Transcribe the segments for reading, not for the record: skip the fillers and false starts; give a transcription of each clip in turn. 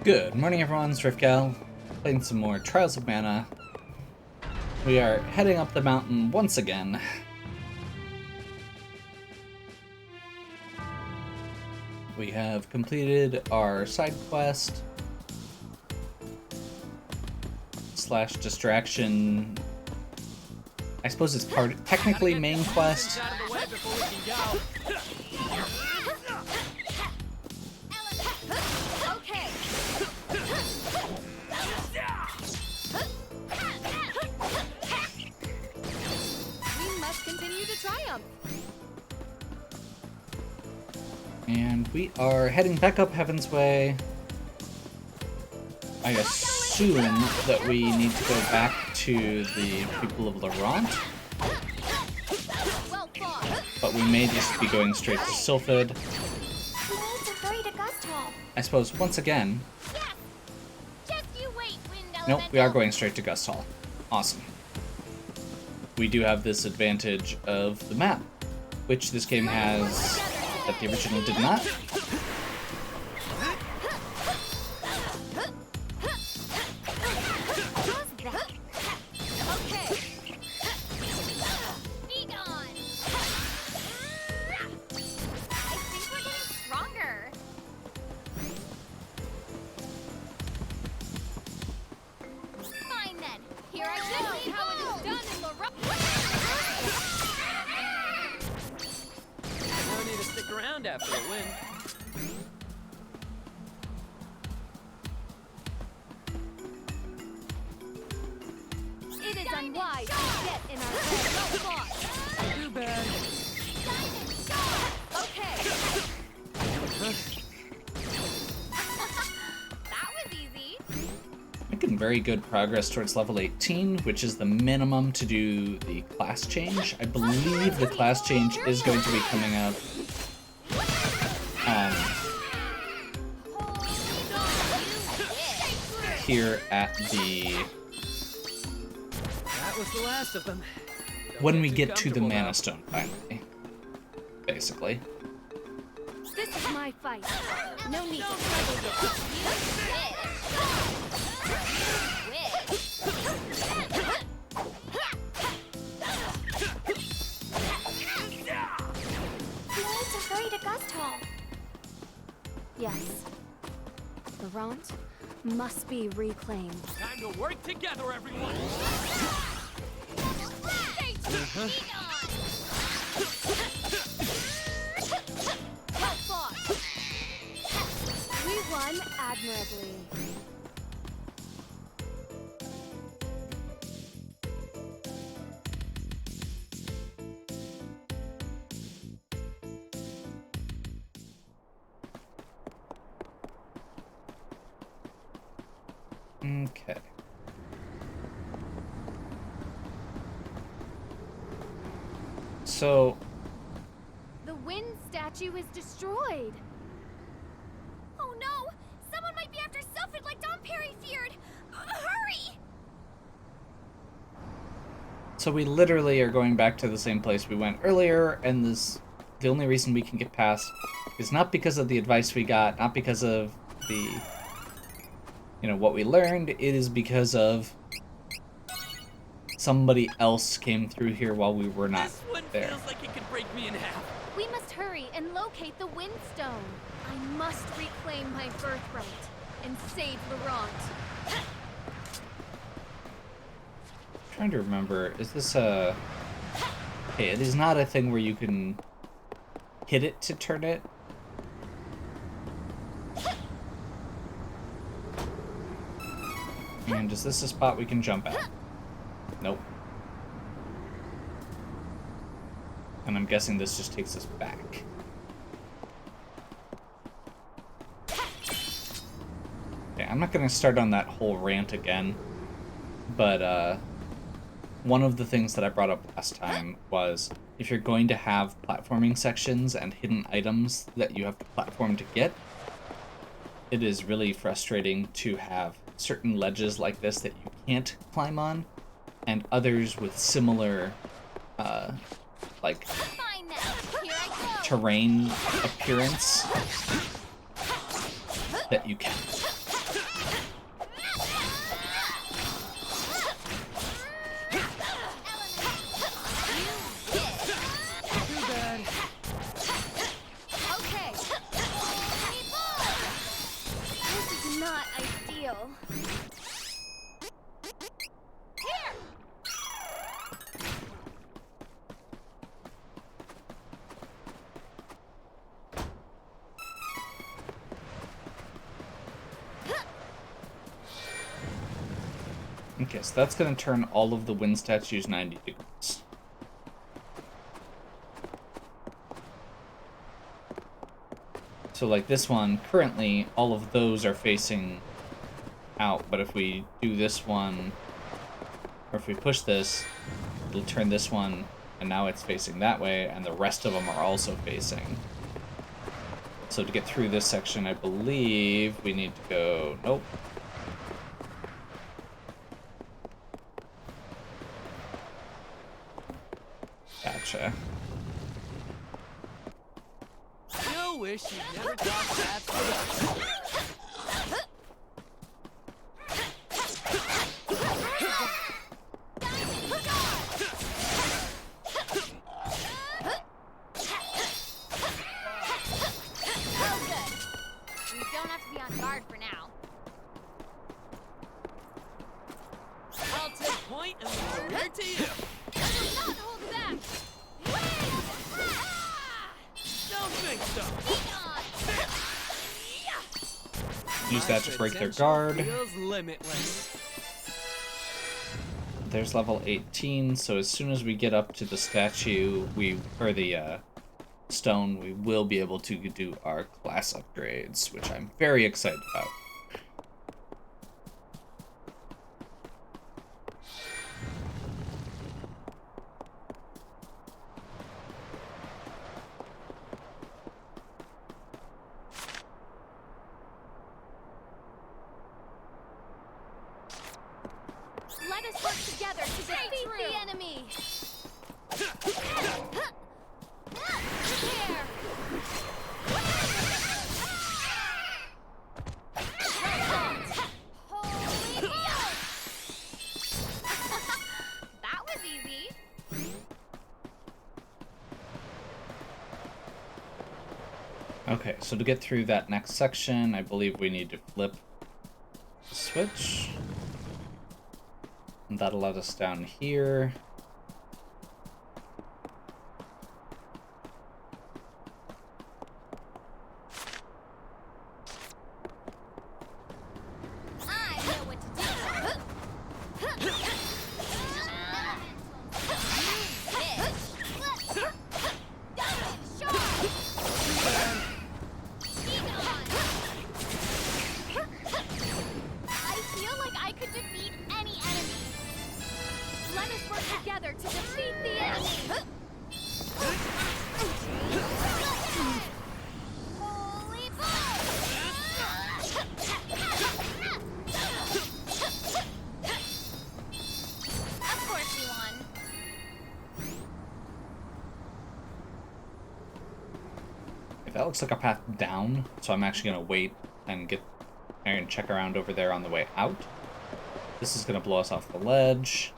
Good morning, everyone. It's Rifgal, playing some more Trials of Mana. We are heading up the mountain once again. We have completed our side quest / distraction. I suppose it's technically main quest. And we are heading back up Heaven's Way. I assume that we need to go back to the people of Laurent. But we may just be going straight to Sylphid. I suppose, once again... Nope, we are going straight to Gust Hall. Awesome. We do have this advantage of the map, which this game has that the original did not. After a win. It is unwise to get in our way. Too bad. Okay. That was easy. Making very good progress towards level 18, which is the minimum to do the class change. I believe the class change is going to be coming up here at the... That was the last of them. When we get to the Mana Stone, finally. Basically. This is my fight. No need to struggle with hurry to Gust Hall. Yes. Laurent must be reclaimed. Time to work together, everyone. Well fought. We won admirably. Okay. So... The wind statue is destroyed. Oh no! Someone might be after Sylphid like Don Perry feared! Hurry! So we literally are going back to the same place we went earlier, and the only reason we can get past is not because of the advice we got, not because of the... what we learned, it is because of somebody else came through here while we were not This one there. feels like it could break me in half. We must hurry and locate the Windstone. I must reclaim my birthright and save Laurent. Trying to remember, is this a... Okay, it is not a thing where you can hit it to turn it. And is this a spot we can jump at? Nope. And I'm guessing this just takes us back. Okay, I'm not gonna start on that whole rant again, but one of the things that I brought up last time was if you're going to have platforming sections and hidden items that you have to platform to get, it is really frustrating to have certain ledges like this that you can't climb on, and others with similar, like, terrain appearance that you can. not ideal. Here! Okay, so that's going to turn all of the wind statues 90 degrees. So like this one, currently all of those are facing out, but if we do this one, or if we push this, it'll turn this one, and now it's facing that way, and the rest of them are also facing. So to get through this section, I believe we need to go, nope. Gotcha. You wish you never got that far. Oh, good. We don't have to be on guard for now. I'll take point and leave the rear to you. I will not hold back. Don't think so. Use that to My break their potential guard. feels limitless. There's level 18, so as soon as we get up to the statue, or the stone, we will be able to do our class upgrades, which I'm very excited about. Let us work together to defeat the enemy. Prepare. Holy balls! That was easy. Okay, so to get through that next section, I believe we need to flip the switch. And that'll let us down here. I know what to do. I feel like I could defeat any enemy. Let us work together to defeat the enemy. Holy Of course we won. That looks like a path down, so I'm actually gonna wait and check around over there on the way out. This is gonna blow us off the ledge.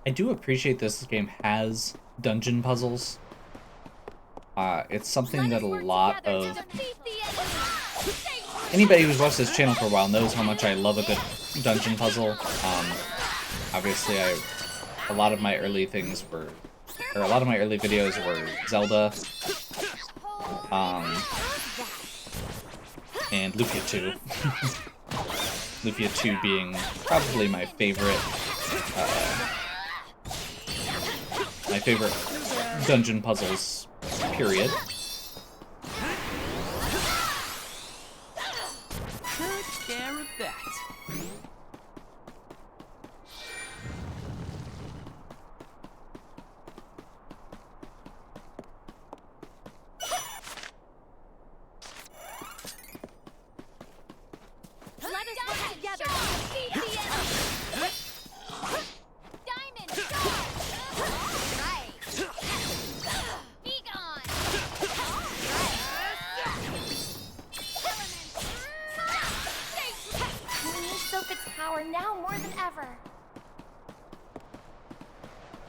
I do appreciate this game has dungeon puzzles. It's something that a lot of anybody who's watched this channel for a while knows how much I love a good dungeon puzzle. Obviously, a lot of my early videos were Zelda, and Lufia 2. Lufia 2 being probably my favorite dungeon puzzles, period. Took care of that. Let us work together to defeat the enemy. Diamond Star! Right. Be gone! We need Sophie's power now more than ever.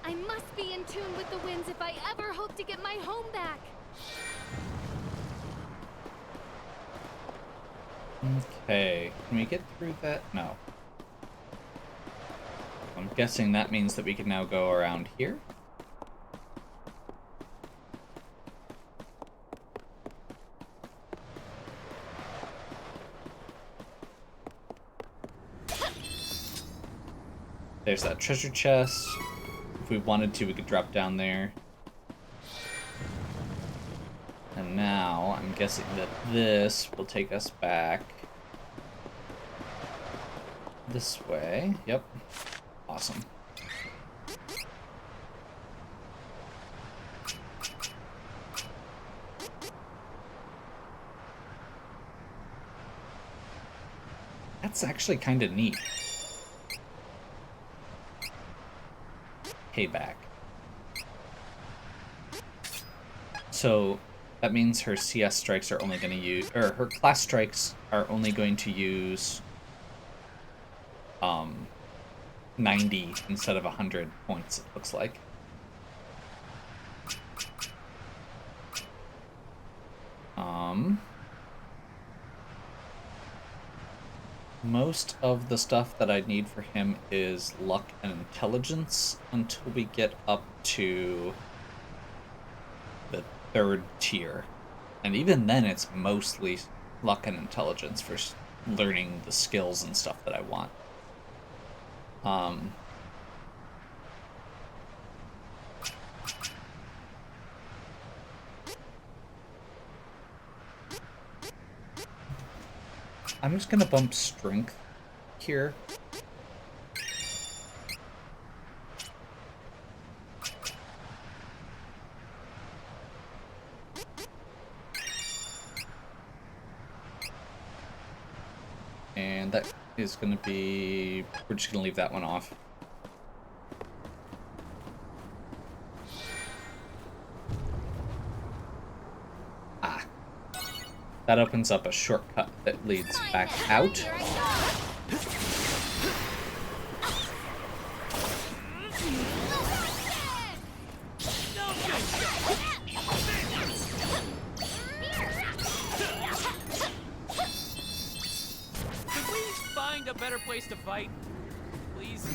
I must be in tune with the winds if I ever hope to get my home back. Okay, can we get through that? No. I'm guessing that means that we can now go around here. There's that treasure chest. If we wanted to, we could drop down there. And now, I'm guessing that this will take us back this way. Yep. Awesome. That's actually kind of neat. Payback. So that means her CS strikes are only going to use, or her class strikes are only going to use 90 instead of 100 points, it looks like. Most of the stuff that I need for him is luck and intelligence until we get up to the 3rd tier. And even then, it's mostly luck and intelligence for learning the skills and stuff that I want. I'm just gonna bump strength here. And that is gonna be, we're just gonna leave that one off. That opens up a shortcut that leads back out. Could we find a better place to fight? Please?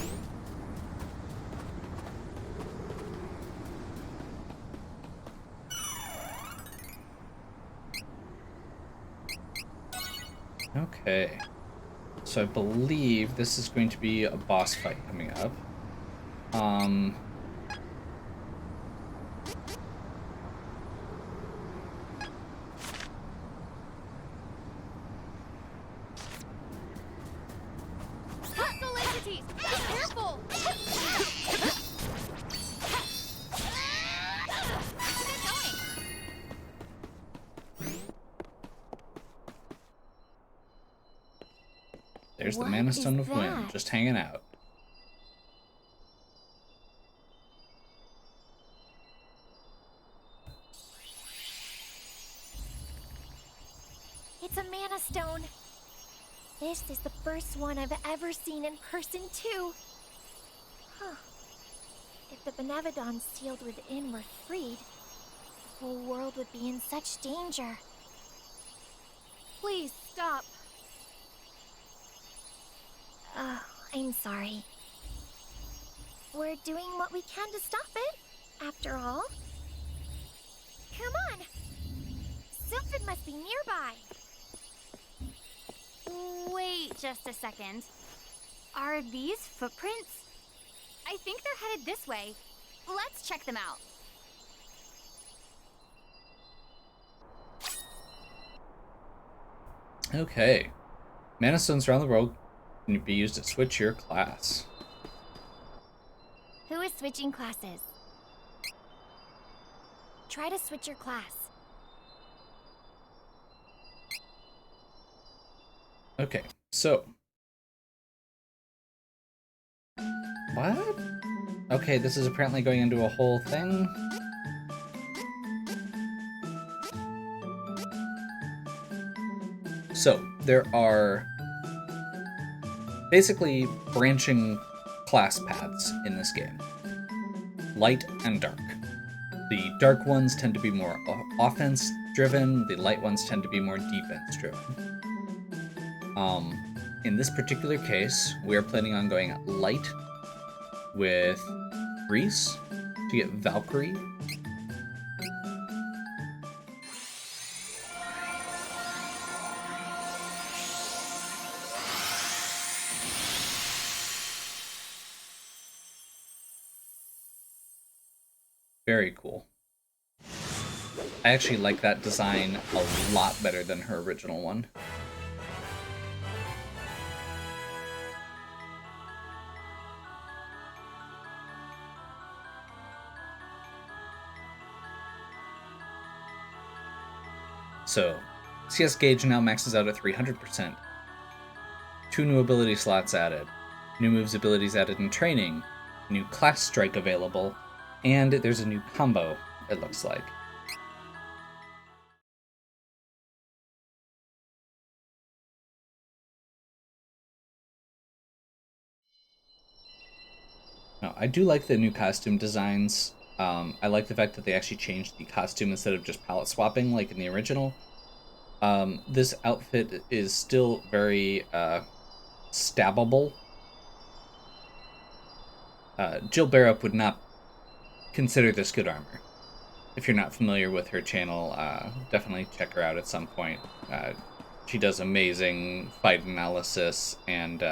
Okay. So I believe this is going to be a boss fight coming up. Hostile entities! Be careful! There's the What Mana is Stone of Wind, that? just hanging out. It's a Mana Stone. This is the first one I've ever seen in person, too. Huh. If the Benevodons sealed within were freed, the whole world would be in such danger. Please, stop. I'm sorry. We're doing what we can to stop it, after all. Come on! Sylphid must be nearby. Wait just a second. Are these footprints? I think they're headed this way. Let's check them out. Okay. Mana Stones around the world can be used to switch your class. Who is switching classes? Try to switch your class. Okay, so. What? Okay, this is apparently going into a whole thing. So, there are basically branching class paths in this game. Light and dark. The dark ones tend to be more offense driven, the light ones tend to be more defense driven. In this particular case, we are planning on going light with Grease to get Valkyrie. Very cool. I actually like that design a lot better than her original one. So, CS gauge now maxes out at 300%. 2 new ability slots added. New moves abilities added in training. New class strike available. And there's a new combo, it looks like. Now, I do like the new costume designs. I like the fact that they actually changed the costume instead of just palette swapping like in the original. This outfit is still very stabbable. Jill Barrett would not consider this good armor. If you're not familiar with her channel, definitely check her out at some point. She does amazing fight analysis and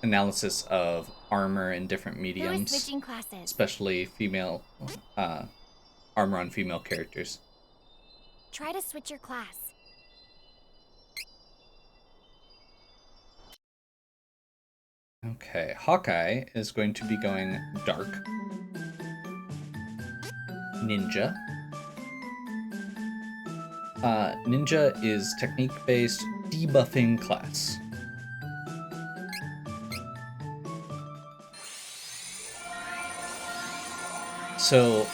analysis of armor in different mediums, switching classes. especially female armor on female characters. Try to switch your class. Okay, Hawkeye is going to be going dark. Ninja. Ninja is technique-based debuffing class. So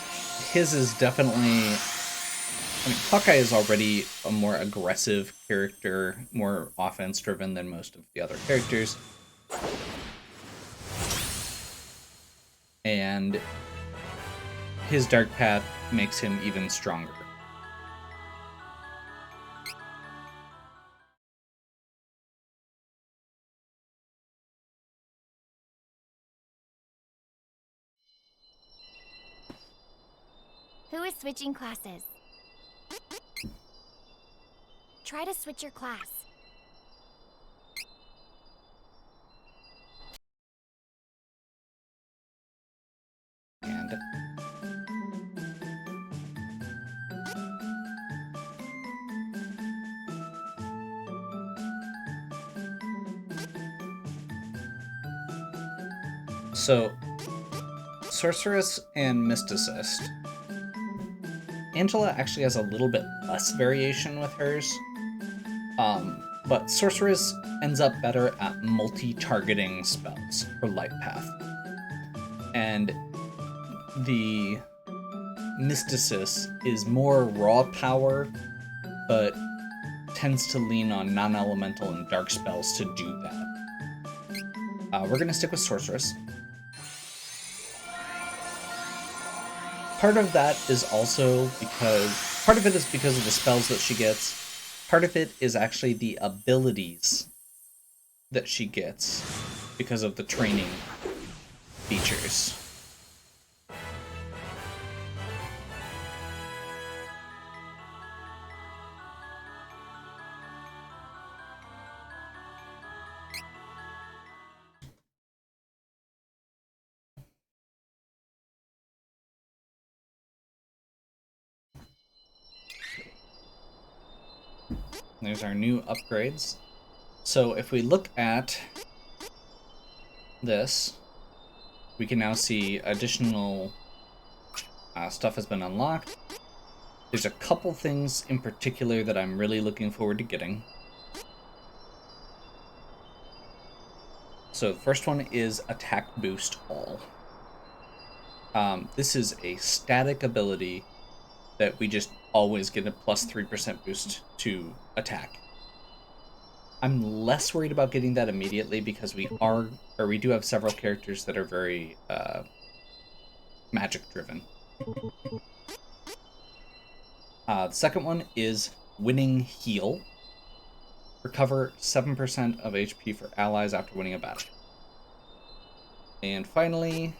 his is definitely... I mean, Hawkeye is already a more aggressive character, more offense-driven than most of the other characters. And his dark path makes him even stronger. Who is switching classes? Try to switch your class. And so, Sorceress and Mysticist. Angela actually has a little bit less variation with hers, but Sorceress ends up better at multi-targeting spells for Light Path. And the Mysticist is more raw power, but tends to lean on non-elemental and dark spells to do that. We're going to stick with Sorceress. Part of that is also because... Part of it is because of the spells that she gets. Part of it is actually the abilities that she gets because of the training features. There's our new upgrades. So if we look at this, we can now see additional stuff has been unlocked. There's a couple things in particular that I'm really looking forward to getting. So the first one is Attack Boost All. This is a static ability that we just always get a plus 3% boost to attack. I'm less worried about getting that immediately because we do have several characters that are very magic driven. The second one is Winning Heal. Recover 7% of HP for allies after winning a battle. And finally,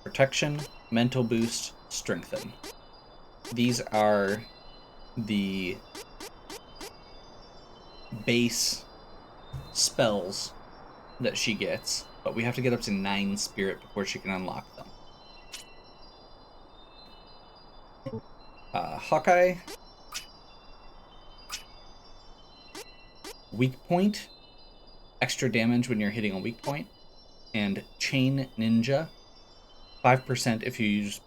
protection, mental boost, strengthen. These are the base spells that she gets, but we have to get up to 9 spirit before she can unlock them. Hawkeye, weak point, extra damage when you're hitting a weak point, and Chain Ninja, 5% if you use,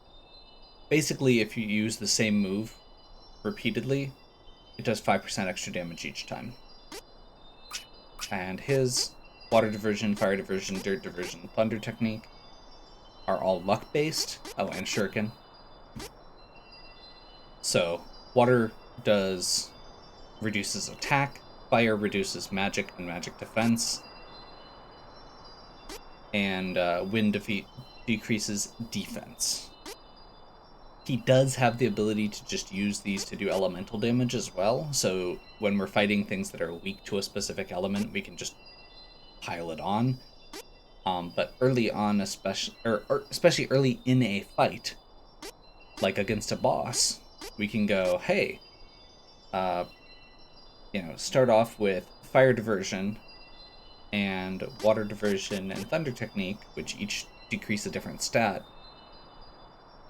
basically if you use the same move repeatedly, it does 5% extra damage each time. And his water diversion, fire diversion, dirt diversion, thunder technique are all luck based. Oh, and shuriken. So water reduces attack, fire reduces magic and magic defense, and wind decreases defense. He does have the ability to just use these to do elemental damage as well, so when we're fighting things that are weak to a specific element, we can just pile it on. But early on, especially early in a fight, like against a boss, we can go, hey, start off with fire diversion and water diversion and thunder technique, which each decrease a different stat,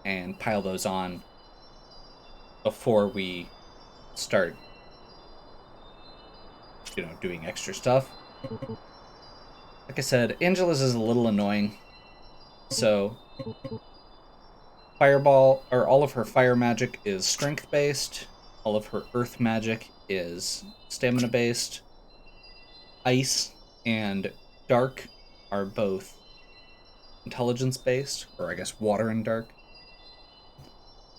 and pile those on before we start, doing extra stuff. Like I said, Angela's is a little annoying. So, all of her fire magic is strength based. All of her earth magic is stamina based. Ice and dark are both intelligence based, or I guess water and dark.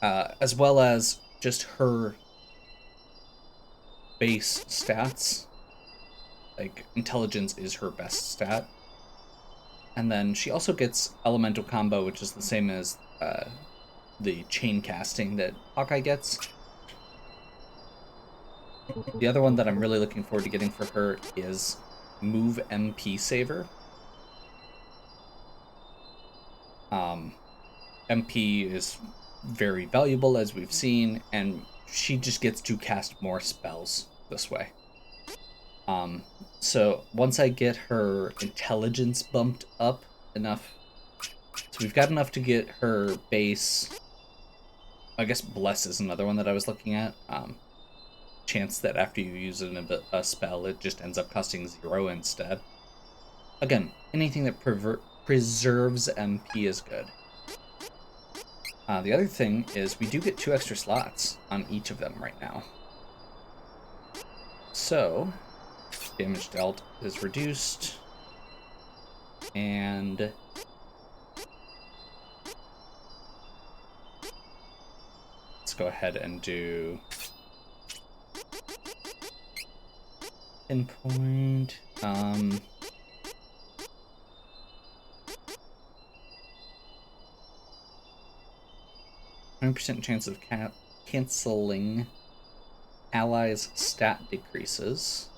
As well as just her base stats. Like, intelligence is her best stat. And then she also gets elemental combo, which is the same as the chain casting that Hawkeye gets. The other one that I'm really looking forward to getting for her is Move MP Saver. MP is very valuable, as we've seen, and she just gets to cast more spells this way. So once I get her intelligence bumped up enough, so we've got enough to get her base, I guess Bless is another one that I was looking at. Chance that after you use a spell, it just ends up costing 0 instead. Again, anything that preserves MP is good. The other thing is we do get 2 extra slots on each of them right now. So, damage dealt is reduced, and let's go ahead and do pinpoint. 100% chance of canceling allies' stat decreases.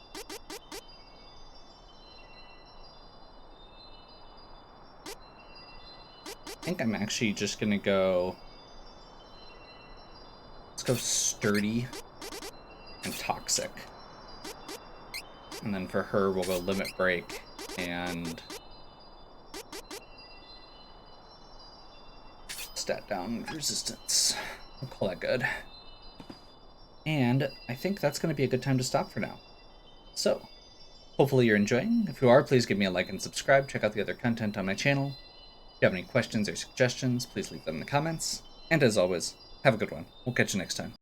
I think I'm actually just gonna go. Let's go sturdy and toxic. And then for her, we'll go limit break and stat down resistance. We'll call that good. And I think that's going to be a good time to stop for now. So, hopefully you're enjoying. If you are, please give me a like and subscribe. Check out the other content on my channel. If you have any questions or suggestions, please leave them in the comments. And as always, have a good one. We'll catch you next time.